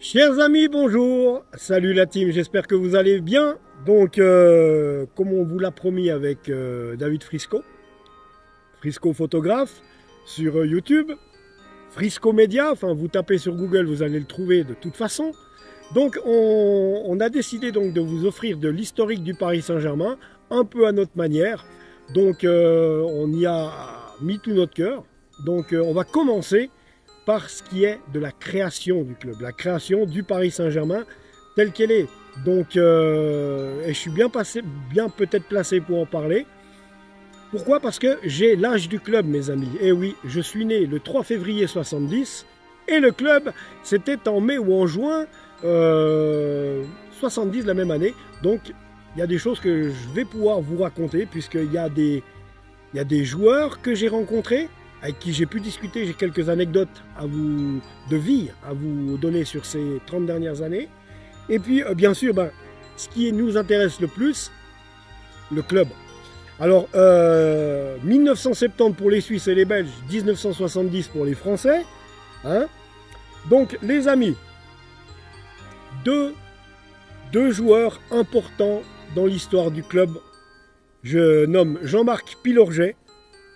Chers amis, bonjour. Salut la team, j'espère que vous allez bien. Donc, comme on vous l'a promis avec David Frisco, Frisco photographe, sur YouTube, Frisco Média, enfin vous tapez sur Google, vous allez le trouver de toute façon. Donc, on a décidé donc de vous offrir de l'historique du Paris Saint-Germain, un peu à notre manière. Donc, on y a mis tout notre cœur. Donc, on va commencer par ce qui est de la création du club, la création du Paris Saint-Germain telle qu'elle est. Donc, et je suis bien peut-être placé pour en parler. Pourquoi? Parce que j'ai l'âge du club, mes amis. Et oui, je suis né le 3 février 70 et le club, c'était en mai ou en juin 70, la même année. Donc, il y a des choses que je vais pouvoir vous raconter puisqu'il y a des joueurs que j'ai rencontrés, avec qui j'ai pu discuter. J'ai quelques anecdotes de vie à vous donner sur ces 30 dernières années. Et puis, bien sûr, ce qui nous intéresse le plus, le club. Alors, 1970 pour les Suisses et les Belges, 1970 pour les Français. Hein. Donc, les amis, deux joueurs importants dans l'histoire du club. Je nomme Jean-Marc Pilorget,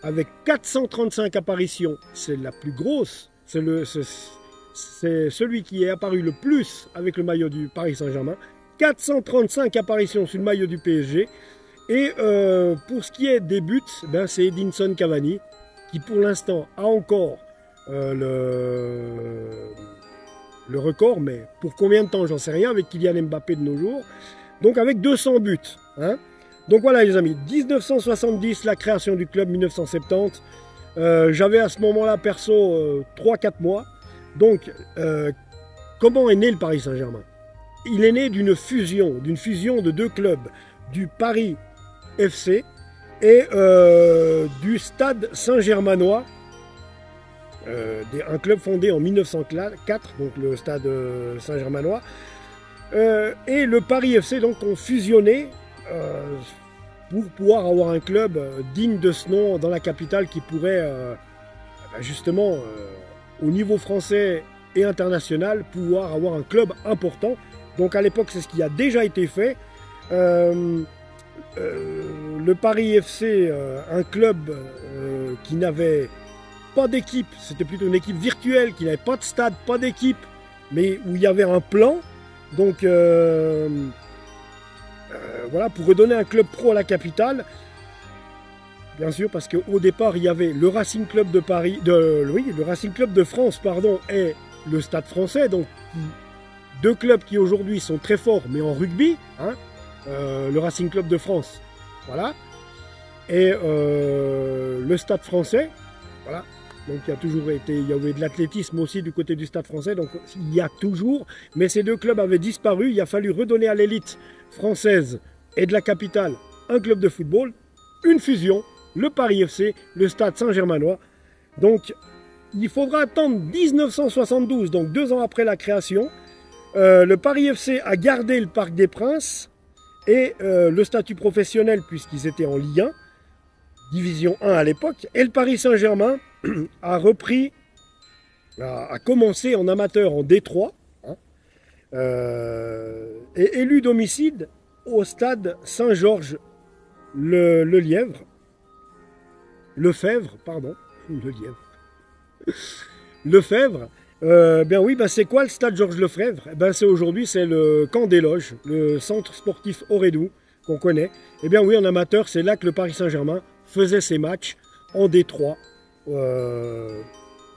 avec 435 apparitions, c'est la plus grosse, c'est celui qui est apparu le plus avec le maillot du Paris Saint-Germain. 435 apparitions sur le maillot du PSG. Et pour ce qui est des buts, c'est Edinson Cavani, qui pour l'instant a encore le record, mais pour combien de temps, j'en sais rien, avec Kylian Mbappé de nos jours. Donc avec 200 buts. Hein. Donc voilà les amis, 1970, la création du club, 1970. J'avais à ce moment-là, perso, 3-4 mois. Donc, comment est né le Paris Saint-Germain? Il est né d'une fusion de deux clubs, du Paris FC et du Stade Saint-Germanois, un club fondé en 1904, donc le Stade Saint-Germanois, et le Paris FC donc ont fusionné pour pouvoir avoir un club digne de ce nom dans la capitale qui pourrait justement au niveau français et international pouvoir avoir un club important. Donc à l'époque c'est ce qui a déjà été fait. Le Paris FC, un club qui n'avait pas d'équipe, c'était plutôt une équipe virtuelle, qui n'avait pas de stade, pas d'équipe, mais où il y avait un plan. Donc voilà, pour redonner un club pro à la capitale, bien sûr, parce qu'au départ, il y avait le Racing Club de Paris, le Racing Club de France, pardon, et le Stade Français, donc deux clubs qui aujourd'hui sont très forts, mais en rugby, hein, le Racing Club de France, voilà, et le Stade Français, voilà. Donc il y avait de l'athlétisme aussi du côté du Stade Français, donc il y a toujours, mais ces deux clubs avaient disparu, il a fallu redonner à l'élite française et de la capitale un club de football, une fusion, le Paris FC, le Stade Saint-Germanois. Donc il faudra attendre 1972, donc 2 ans après la création. Le Paris FC a gardé le Parc des Princes et le statut professionnel puisqu'ils étaient en Ligue 1, Division 1 à l'époque, et le Paris Saint-Germain a commencé en amateur en D3, hein, et élu domicile au stade Saint-Georges Lefebvre, pardon, Lefebvre. Bien oui, c'est quoi le stade Georges Lefebvre? Aujourd'hui c'est le camp des loges, le centre sportif Aurédou qu'on connaît. Et bien oui, en amateur, c'est là que le Paris Saint-Germain faisait ses matchs en D3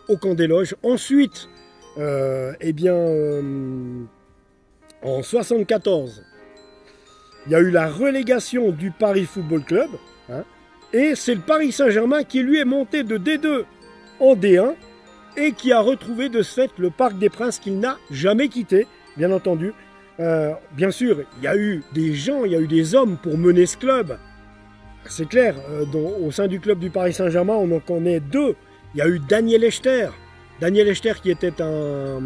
au camp des loges. Ensuite, en 74, il y a eu la relégation du Paris Football Club, hein, et c'est le Paris Saint-Germain qui lui est monté de D2 en D1 et qui a retrouvé de ce fait le Parc des Princes qu'il n'a jamais quitté, bien entendu. Bien sûr, il y a eu des gens, il y a eu des hommes pour mener ce club. C'est clair, au sein du club du Paris Saint-Germain, on en connaît deux. Il y a eu Daniel Echter. Daniel Echter qui était un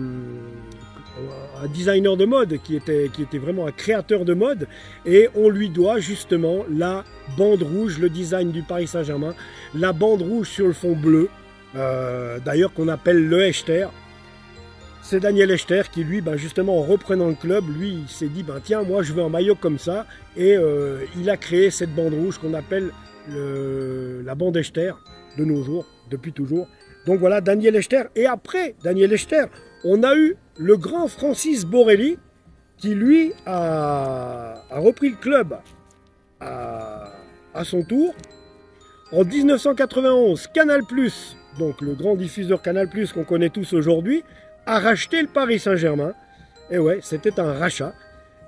designer de mode, qui était vraiment un créateur de mode. Et on lui doit justement la bande rouge, le design du Paris Saint-Germain. La bande rouge sur le fond bleu, d'ailleurs qu'on appelle le Echter. c'est Daniel Echter qui, lui, ben, justement, en reprenant le club, lui, il s'est dit, ben, tiens, moi, je veux un maillot comme ça. Et il a créé cette bande rouge qu'on appelle la bande Echter, de nos jours, depuis toujours. Donc voilà, Daniel Echter. Et après Daniel Echter, on a eu le grand Francis Borelli, qui, lui, a repris le club à son tour. En 1991, Canal+, donc le grand diffuseur Canal+, qu'on connaît tous aujourd'hui, a racheté le Paris Saint-Germain. Et ouais, c'était un rachat.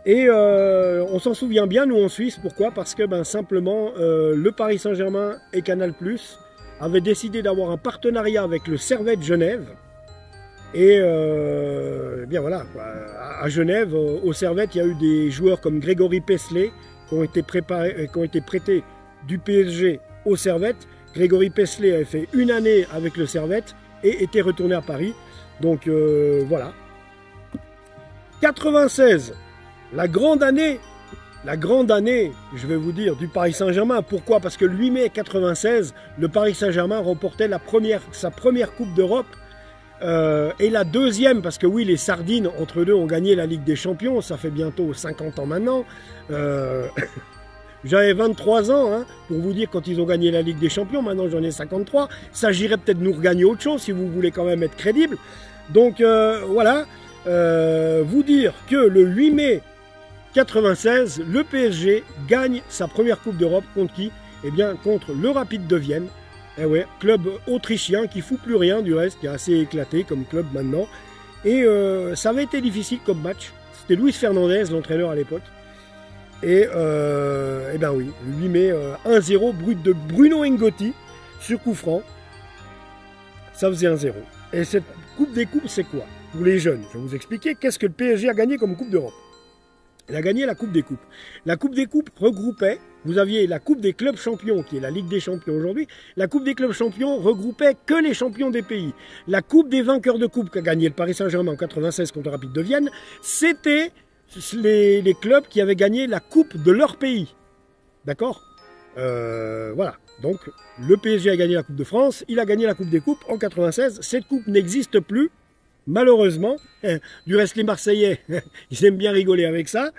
Et on s'en souvient bien, nous, en Suisse. Pourquoi? Parce que ben, simplement, le Paris Saint-Germain et Canal+ avaient décidé d'avoir un partenariat avec le Servette Genève. Et bien voilà, quoi. À Genève, au Servette, il y a eu des joueurs comme Grégory Pessler qui ont été prêtés du PSG au Servette. Grégory Pessler avait fait une année avec le Servette et était retourné à Paris. Donc voilà. 96, la grande année, je vais vous dire, du Paris Saint-Germain. Pourquoi? Parce que le 8 mai 96, le Paris Saint-Germain remportait sa première Coupe d'Europe. Et la deuxième, parce que oui, les Sardines, entre deux, ont gagné la Ligue des Champions. Ça fait bientôt 50 ans maintenant. J'avais 23 ans, hein, pour vous dire, quand ils ont gagné la Ligue des Champions. Maintenant, j'en ai 53. Ça s'agirait peut-être de nous regagner autre chose, si vous voulez quand même être crédible. Donc, voilà. Vous dire que le 8 mai 96, le PSG gagne sa première Coupe d'Europe. Contre qui? Eh bien, contre le Rapide de Vienne. Eh ouais, club autrichien qui fout plus rien du reste, qui est assez éclaté comme club maintenant. Et ça avait été difficile comme match. C'était Luis Fernandez, l'entraîneur à l'époque. Et eh ben oui, le 8 mai, 1-0, brut de Bruno Ngotti sur coup franc. Ça faisait 1-0. Et cette Coupe des Coupes, c'est quoi? Pour les jeunes, je vais vous expliquer qu'est-ce que le PSG a gagné comme Coupe d'Europe. Il a gagné la Coupe des Coupes. La Coupe des Coupes regroupait, vous aviez la Coupe des clubs champions, qui est la Ligue des champions aujourd'hui. La Coupe des clubs champions regroupait que les champions des pays. La Coupe des vainqueurs de Coupe qu'a gagné le Paris Saint-Germain en 96 contre le Rapide de Vienne, c'était les clubs qui avaient gagné la Coupe de leur pays. D'accord? Voilà. Donc, le PSG a gagné la Coupe de France, il a gagné la Coupe des Coupes en 96. Cette coupe n'existe plus. Malheureusement, du reste les Marseillais, ils aiment bien rigoler avec ça.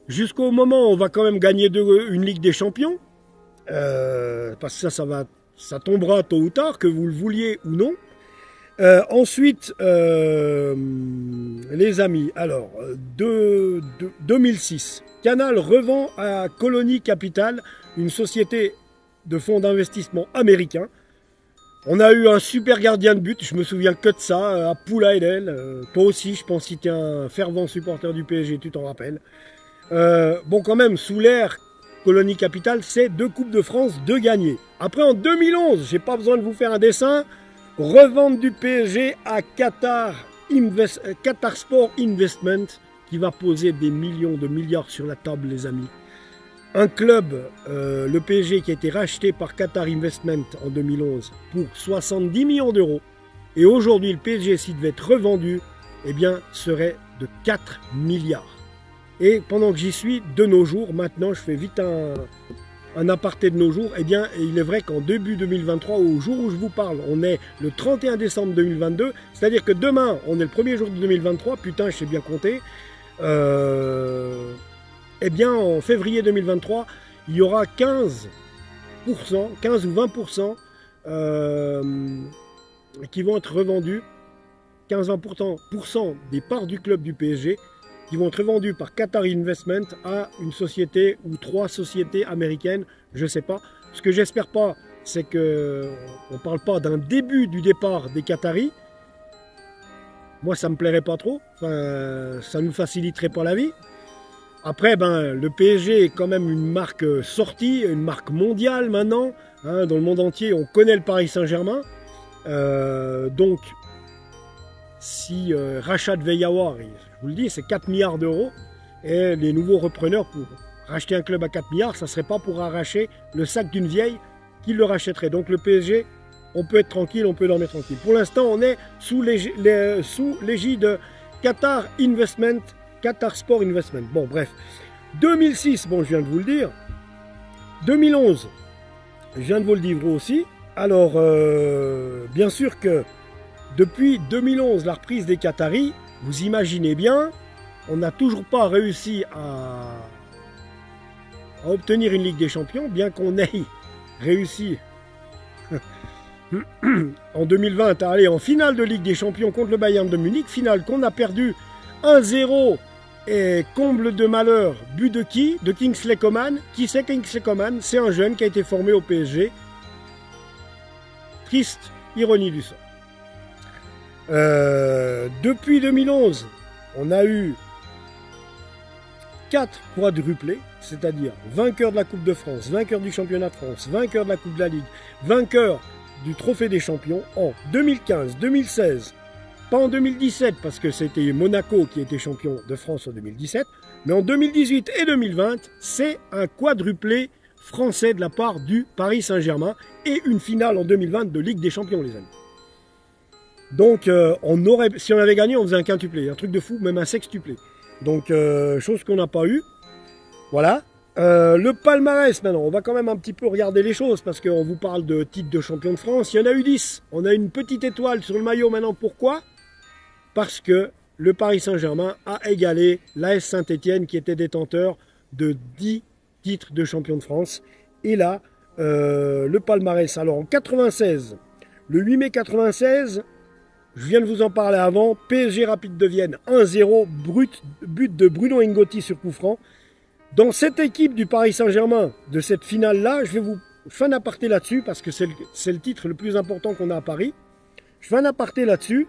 Jusqu'au moment où on va quand même gagner une Ligue des Champions, parce que ça tombera tôt ou tard, que vous le vouliez ou non. Ensuite, les amis, alors, 2006, Canal revend à Colony Capital, une société de fonds d'investissement américain. On a eu un super gardien de but, je me souviens que de ça, à Poulaïdel. Toi aussi, je pense que tu es un fervent supporter du PSG, tu t'en rappelles. Bon, quand même, sous l'ère Colony Capital, c'est 2 Coupes de France, 2 gagnées. Après, en 2011, j'ai pas besoin de vous faire un dessin, revente du PSG à Qatar Sport Investment, qui va poser des millions de milliards sur la table, les amis. Un club, le PSG, qui a été racheté par Qatar Investment en 2011 pour 70 millions d'euros. Et aujourd'hui, le PSG, s'il devait être revendu, eh bien, serait de 4 milliards. Et pendant que j'y suis, de nos jours, maintenant, je fais vite un aparté de nos jours, eh bien, il est vrai qu'en début 2023, au jour où je vous parle, on est le 31 décembre 2022, c'est-à-dire que demain, on est le premier jour de 2023, putain, je sais bien compter, eh bien, en février 2023, il y aura 15 ou 20% qui vont être revendus, 15-20% des parts du club du PSG, qui vont être revendus par Qatar Investment à une société ou 3 sociétés américaines, je ne sais pas. Ce que j'espère pas, c'est qu'on ne parle pas d'un début du départ des Qataris. Moi, ça ne me plairait pas trop. Enfin, ça ne nous faciliterait pas la vie. Après, ben, le PSG est quand même une marque sortie, une marque mondiale maintenant. Hein, dans le monde entier, on connaît le Paris Saint-Germain. Donc, si rachat devait y avoir, je vous le dis, c'est 4 milliards d'euros. Et les nouveaux repreneurs, pour racheter un club à 4 milliards, ça ne serait pas pour arracher le sac d'une vieille qui le rachèterait. Donc le PSG, on peut être tranquille, on peut dormir tranquille. Pour l'instant, on est sous l'égide Qatar Investment, Qatar Sport Investment. Bon, bref. 2006, bon, je viens de vous le dire. 2011, je viens de vous le dire aussi. Alors, bien sûr que Depuis 2011, la reprise des Qataris, vous imaginez bien, on n'a toujours pas réussi à obtenir une Ligue des Champions, bien qu'on ait réussi en 2020 à aller en finale de Ligue des Champions contre le Bayern de Munich, finale qu'on a perdu 1-0 et comble de malheur, but de qui? De Kingsley Coman. Qui c'est Kingsley Coman? C'est un jeune qui a été formé au PSG. Triste ironie du sort. Depuis 2011, on a eu 4 quadruplés, c'est-à-dire vainqueur de la Coupe de France, vainqueur du Championnat de France, vainqueur de la Coupe de la Ligue, vainqueur du Trophée des Champions en 2015, 2016, pas en 2017 parce que c'était Monaco qui était champion de France en 2017, mais en 2018 et 2020, c'est un quadruplé français de la part du Paris Saint-Germain et une finale en 2020 de Ligue des Champions, les amis. Donc, si on avait gagné, on faisait un quintuplé, un truc de fou, même un sextuplé. Donc, chose qu'on n'a pas eu. Voilà. Le palmarès, maintenant, on va quand même un petit peu regarder les choses, parce qu'on vous parle de titre de champion de France. Il y en a eu 10. On a une petite étoile sur le maillot maintenant. Pourquoi? Parce que le Paris Saint-Germain a égalé l'AS Saint-Étienne, qui était détenteur de 10 titres de champion de France. Et là, le palmarès. Alors, en 96, le 8 mai 96... je viens de vous en parler avant, PSG Rapide de Vienne 1-0, but de Bruno Ngotti sur coup franc. Dans cette équipe du Paris Saint-Germain, de cette finale-là, je fais un aparté là-dessus, parce que c'est le titre le plus important qu'on a à Paris. Je fais un aparté là-dessus.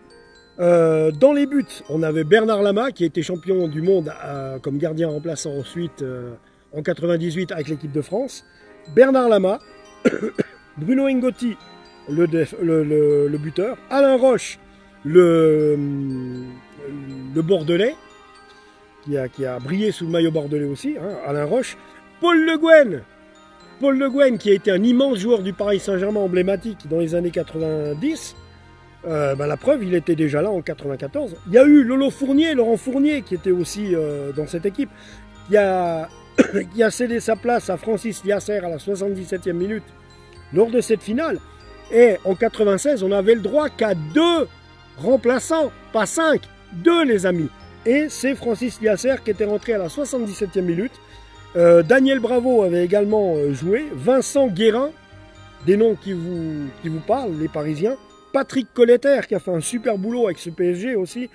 Dans les buts, on avait Bernard Lama, qui était champion du monde comme gardien remplaçant ensuite en 98 avec l'équipe de France. Bernard Lama, Bruno Ngotti, le buteur, Alain Roche, le Bordelais, qui a brillé sous le maillot bordelais aussi, hein, Alain Roche, Paul Le Guen, qui a été un immense joueur du Paris Saint-Germain emblématique dans les années 90, la preuve, il était déjà là en 94. Il y a eu Laurent Fournier, qui était aussi dans cette équipe, qui a cédé sa place à Francis Liasser à la 77e minute lors de cette finale. Et en 96, on avait le droit qu'à 2 remplaçants, pas 5, 2 les amis. Et c'est Francis Liasser qui était rentré à la 77e minute. Daniel Bravo avait également joué. Vincent Guérin, des noms qui vous parlent, les Parisiens. Patrick Colletter qui a fait un super boulot avec ce PSG aussi.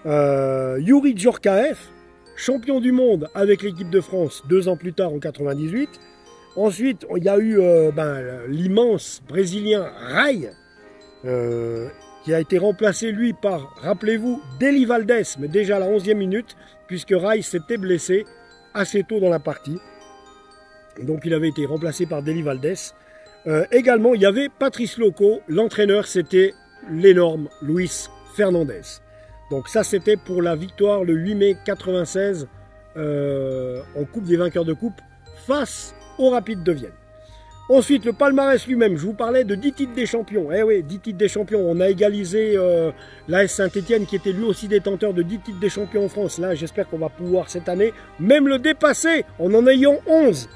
Youri Djorkaeff, champion du monde avec l'équipe de France 2 ans plus tard en 98. Ensuite, il y a eu l'immense Brésilien Rai, qui a été remplacé, lui, par, rappelez-vous, Deli Valdés, mais déjà à la 11e minute, puisque Rai s'était blessé assez tôt dans la partie. Donc, il avait été remplacé par Deli Valdés. Également, il y avait Patrice Loco, l'entraîneur, c'était l'énorme Luis Fernandez. Donc, ça, c'était pour la victoire le 8 mai 96 en Coupe des vainqueurs de coupe face au Rapide de Vienne. Ensuite, le palmarès lui-même, je vous parlais de 10 titres des champions. Eh oui, 10 titres des champions. On a égalisé l'AS Saint-Étienne qui était lui aussi détenteur de 10 titres des champions en France. Là, j'espère qu'on va pouvoir cette année même le dépasser en ayant 11.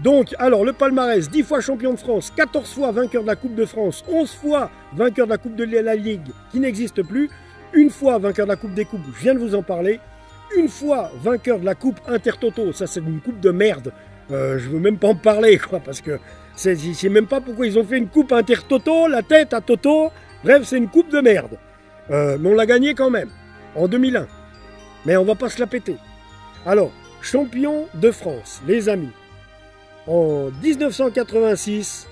Donc, alors, le palmarès, 10 fois champion de France, 14 fois vainqueur de la Coupe de France, 11 fois vainqueur de la Coupe de la Ligue qui n'existe plus, une fois vainqueur de la Coupe des Coupes, je viens de vous en parler, une fois vainqueur de la Coupe Intertoto, ça c'est une coupe de merde. Je veux même pas en parler, quoi, parce que je sais même pas pourquoi ils ont fait une coupe Intertoto, la tête à Toto. Bref, c'est une coupe de merde. Mais on l'a gagnée quand même, en 2001. Mais on va pas se la péter. Alors, champion de France, les amis. En 1986,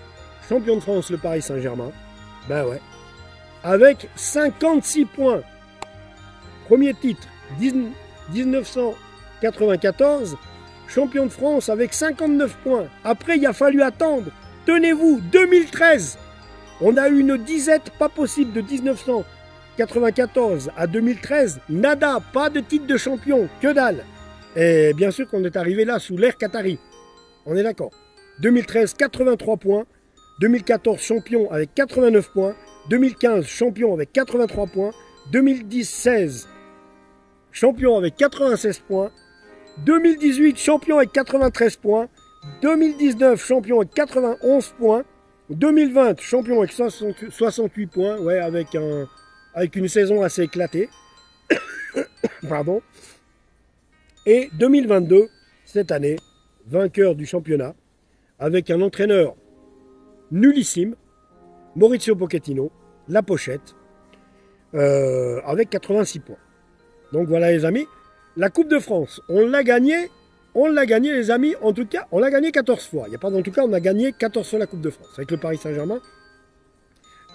champion de France, le Paris Saint-Germain. Ben ouais. Avec 56 points. Premier titre, 1994. Champion de France avec 59 points. Après, il a fallu attendre. Tenez-vous, 2013. On a eu une disette pas possible de 1994 à 2013. Nada, pas de titre de champion, que dalle. Et bien sûr qu'on est arrivé là sous l'ère Qatari. On est d'accord. 2013, 83 points. 2014, champion avec 89 points. 2015, champion avec 83 points. 2016, champion avec 96 points. 2018, champion avec 93 points. 2019, champion avec 91 points. 2020, champion avec 68 points. Ouais, avec avec une saison assez éclatée. Pardon. Et 2022, cette année, vainqueur du championnat, avec un entraîneur nullissime, Maurizio Pochettino, la pochette, avec 86 points. Donc voilà les amis, la Coupe de France, on l'a gagnée les amis, en tout cas, on l'a gagnée 14 fois. Il n'y a pas en tout cas, on a gagné 14 fois la Coupe de France avec le Paris Saint-Germain.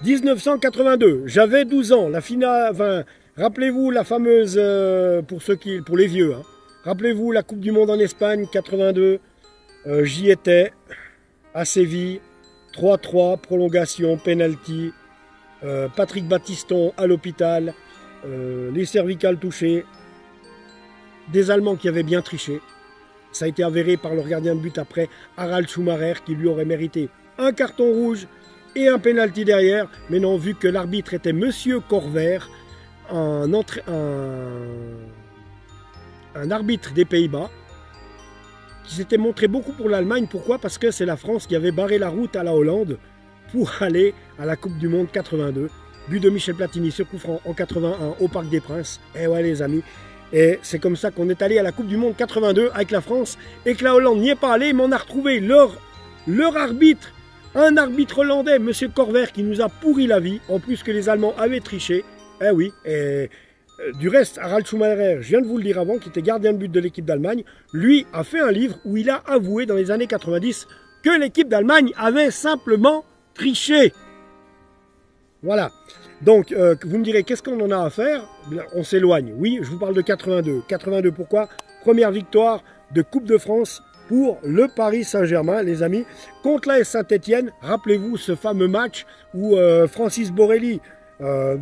1982, j'avais 12 ans, la finale, enfin, rappelez-vous la fameuse, pour les vieux, hein, rappelez-vous la Coupe du Monde en Espagne, 82, j'y étais, à Séville, 3-3, prolongation, penalty, Patrick Battiston à l'hôpital, les cervicales touchées, des Allemands qui avaient bien triché. Ça a été avéré par leur gardien de but après, Harald Schumacher, qui lui aurait mérité un carton rouge et un penalty derrière. Mais non, vu que l'arbitre était Monsieur Corvère, un arbitre des Pays-Bas, qui s'était montré beaucoup pour l'Allemagne. Pourquoi? Parce que c'est la France qui avait barré la route à la Hollande pour aller à la Coupe du Monde 82. But de Michel Platini sur coup franc en 81 au Parc des Princes. Et ouais les amis, et c'est comme ça qu'on est allé à la Coupe du Monde 82 avec la France et que la Hollande n'y est pas allée, mais on a retrouvé leur arbitre, un arbitre hollandais, Monsieur Corvère, qui nous a pourri la vie, en plus que les Allemands avaient triché. Eh oui, et du reste, Harald Schumacher, je viens de vous le dire avant, qui était gardien de but de l'équipe d'Allemagne, lui a fait un livre où il a avoué dans les années 90 que l'équipe d'Allemagne avait simplement triché. Voilà. Donc, vous me direz, qu'est-ce qu'on en a à faire? On s'éloigne. Oui, je vous parle de 82. 82, pourquoi? Première victoire de Coupe de France pour le Paris Saint-Germain, les amis, contre l'AS Saint-Etienne. Rappelez-vous ce fameux match où Francis Borrelli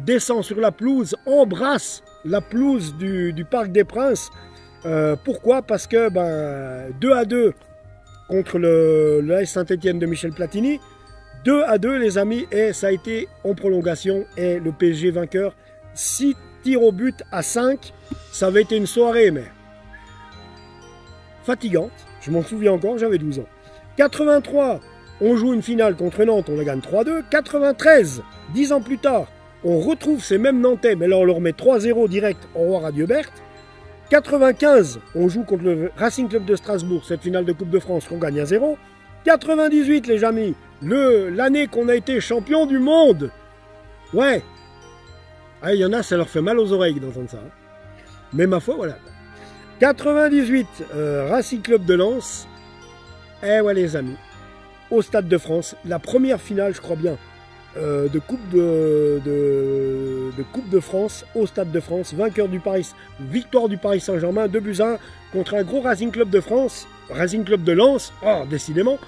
descend sur la pelouse, embrasse la pelouse du Parc des Princes. Pourquoi? Parce que 2-2 contre l'AS Saint-Etienne de Michel Platini. 2-2 les amis, et ça a été en prolongation, et le PSG vainqueur, 6 tirs au but à 5. Ça avait été une soirée mais fatigante, je m'en souviens encore, j'avais 12 ans. 83, on joue une finale contre Nantes, on la gagne 3-2. 93, 10 ans plus tard, on retrouve ces mêmes Nantais, mais là on leur met 3-0 direct au Roi Radieu-Berthe. 95, on joue contre le Racing Club de Strasbourg, cette finale de Coupe de France qu'on gagne à 0. 98 les amis, l'année qu'on a été champion du monde. Ouais. Ah, il y en a, ça leur fait mal aux oreilles d'entendre ça. Hein. Mais ma foi, voilà. 98, Racing Club de Lens. Eh ouais les amis, au Stade de France, la première finale, je crois bien, de Coupe de France au Stade de France, vainqueur du Paris, victoire du Paris Saint-Germain, 2-1 contre un gros Racing Club de France, Racing Club de Lens, oh, décidément,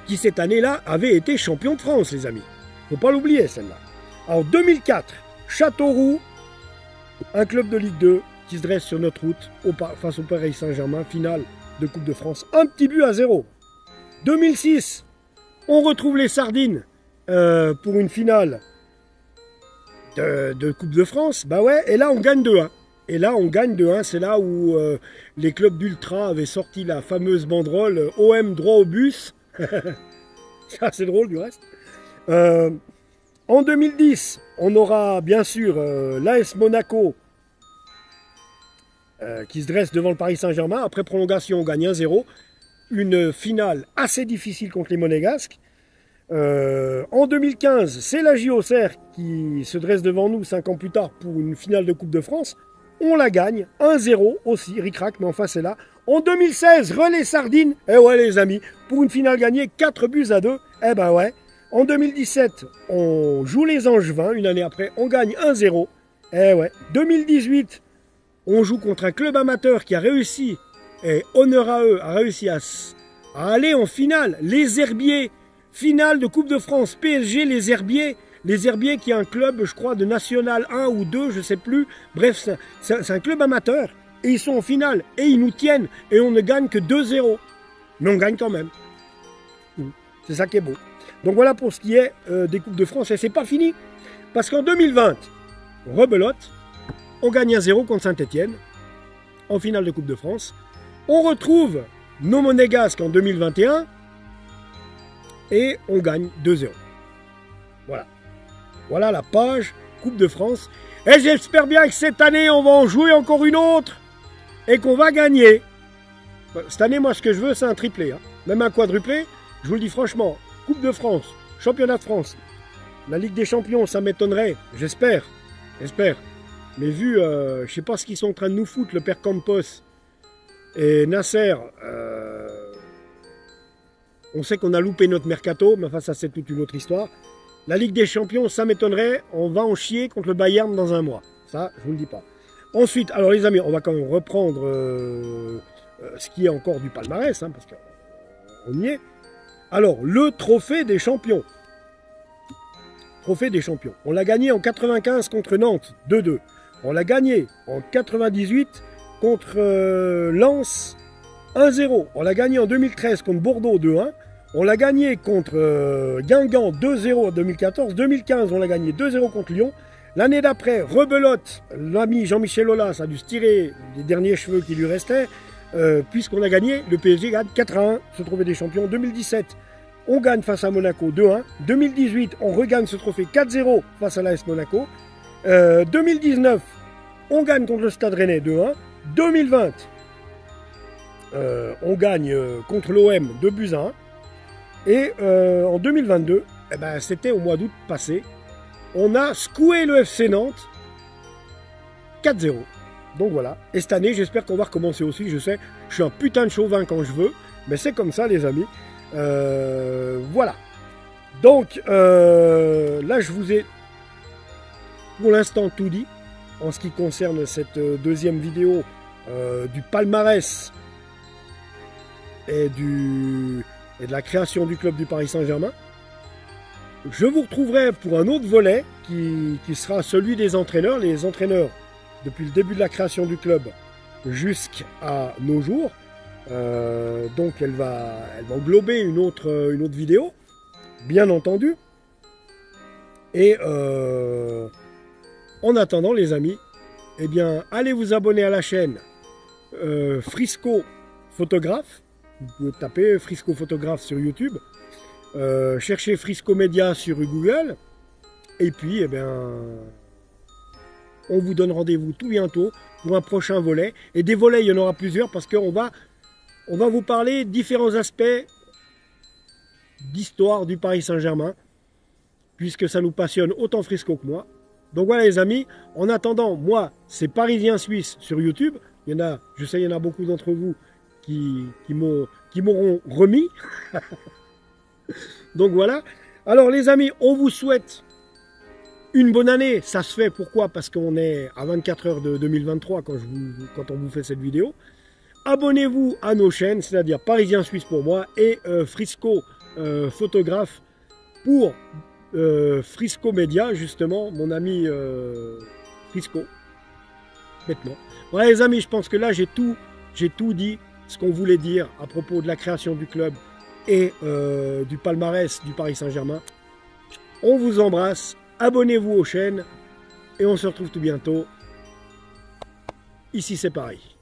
qui cette année-là avait été champion de France, les amis. Faut pas l'oublier, celle-là. En 2004, Châteauroux, un club de Ligue 2 qui se dresse sur notre route face au Paris Saint-Germain, finale de Coupe de France, un petit but à 0. 2006, on retrouve les Sardines pour une finale de Coupe de France, bah ouais, et là on gagne 2-1. Et là on gagne 2-1, c'est là où les clubs d'Ultra avaient sorti la fameuse banderole OM droit au bus. C'est assez drôle du reste. En 2010, on aura bien sûr l'AS Monaco qui se dresse devant le Paris Saint-Germain. Après prolongation, on gagne 1-0. Une finale assez difficile contre les Monégasques. En 2015, c'est la JOCR qui se dresse devant nous 5 ans plus tard pour une finale de Coupe de France. On la gagne, 1-0 aussi, ric-rac, mais enfin c'est là. En 2016, Relais Sardines, eh ouais les amis, pour une finale gagnée 4-2, eh ben ouais. En 2017, on joue les Angevins, une année après, on gagne 1-0, eh ouais. 2018, on joue contre un club amateur qui a réussi, et honneur à eux, a réussi à aller en finale, les Herbiers, finale de Coupe de France, PSG, les Herbiers qui est un club, je crois, de National 1 ou 2, je sais plus. Bref, c'est un club amateur. Et ils sont en finale. Et ils nous tiennent. Et on ne gagne que 2-0. Mais on gagne quand même. C'est ça qui est beau. Donc voilà pour ce qui est des Coupes de France. Et c'est pas fini. Parce qu'en 2020, on rebelote. On gagne 1-0 contre Saint-Etienne. En finale de Coupe de France. On retrouve nos Monégasques en 2021. Et on gagne 2-0. Voilà. Voilà la page Coupe de France. Et j'espère bien que cette année, on va en jouer encore une autre et qu'on va gagner. Cette année, moi, ce que je veux, c'est un triplé. Hein. Même un quadruplé, je vous le dis franchement. Coupe de France, Championnat de France, la Ligue des Champions, ça m'étonnerait. J'espère. Mais vu, je sais pas ce qu'ils sont en train de nous foutre, le père Campos et Nasser, on sait qu'on a loupé notre mercato, mais enfin ça c'est toute une autre histoire. La Ligue des Champions, ça m'étonnerait, on va en chier contre le Bayern dans un mois. Ça, je vous le dis pas. Ensuite, alors les amis, on va quand même reprendre ce qui est encore du palmarès, hein, parce qu'on y est. Alors, le trophée des champions. Trophée des champions. On l'a gagné en 95 contre Nantes, 2-2. On l'a gagné en 98 contre Lens, 1-0. On l'a gagné en 2013 contre Bordeaux, 2-1. On l'a gagné contre Guingamp, 2-0 en 2014. 2015, on l'a gagné 2-0 contre Lyon. L'année d'après, rebelote, l'ami Jean-Michel Aulas a dû se tirer les derniers cheveux qui lui restaient, puisqu'on a gagné, le PSG gagne 4-1, ce trophée des champions. 2017, on gagne face à Monaco 2-1. 2018, on regagne ce trophée 4-0 face à l'AS Monaco. 2019, on gagne contre le Stade Rennais 2-1. 2020, on gagne contre l'OM 2-1. Et en 2022, eh ben, c'était au mois d'août passé, on a secoué le FC Nantes 4-0. Donc voilà. Et cette année, j'espère qu'on va recommencer aussi. Je sais, je suis un putain de chauvin quand je veux, mais c'est comme ça, les amis. Voilà. Donc, là, je vous ai pour l'instant tout dit en ce qui concerne cette deuxième vidéo du palmarès et de la création du club du Paris Saint-Germain. Je vous retrouverai pour un autre volet qui sera celui des entraîneurs. Les entraîneurs, depuis le début de la création du club jusqu'à nos jours. Donc elle va englober une autre vidéo, bien entendu. Et en attendant, les amis, eh bien, allez vous abonner à la chaîne Frisco Photographe. Vous pouvez taper Frisco Photographe sur YouTube. Cherchez Frisco Média sur Google. Et puis, eh bien, on vous donne rendez-vous tout bientôt pour un prochain volet. Et des volets, il y en aura plusieurs parce qu'on va vous parler différents aspects d'histoire du Paris Saint-Germain, puisque ça nous passionne autant Frisco que moi. Donc voilà les amis, en attendant, moi, c'est Parisien Suisse sur YouTube. Il y en a, je sais, il y en a beaucoup d'entre vous qui m'auront remis. Donc voilà. Alors les amis, on vous souhaite une bonne année. Ça se fait, pourquoi? Parce qu'on est à 24 heures de 2023 quand on vous fait cette vidéo. Abonnez-vous à nos chaînes, c'est-à-dire Parisien Suisse pour moi et Frisco Photographe pour Frisco Média, justement, mon ami Frisco. Bêtement. Voilà les amis, je pense que là j'ai tout dit ce qu'on voulait dire à propos de la création du club et du palmarès du Paris Saint-Germain. On vous embrasse, abonnez-vous aux chaînes et on se retrouve tout bientôt. Ici c'est Paris.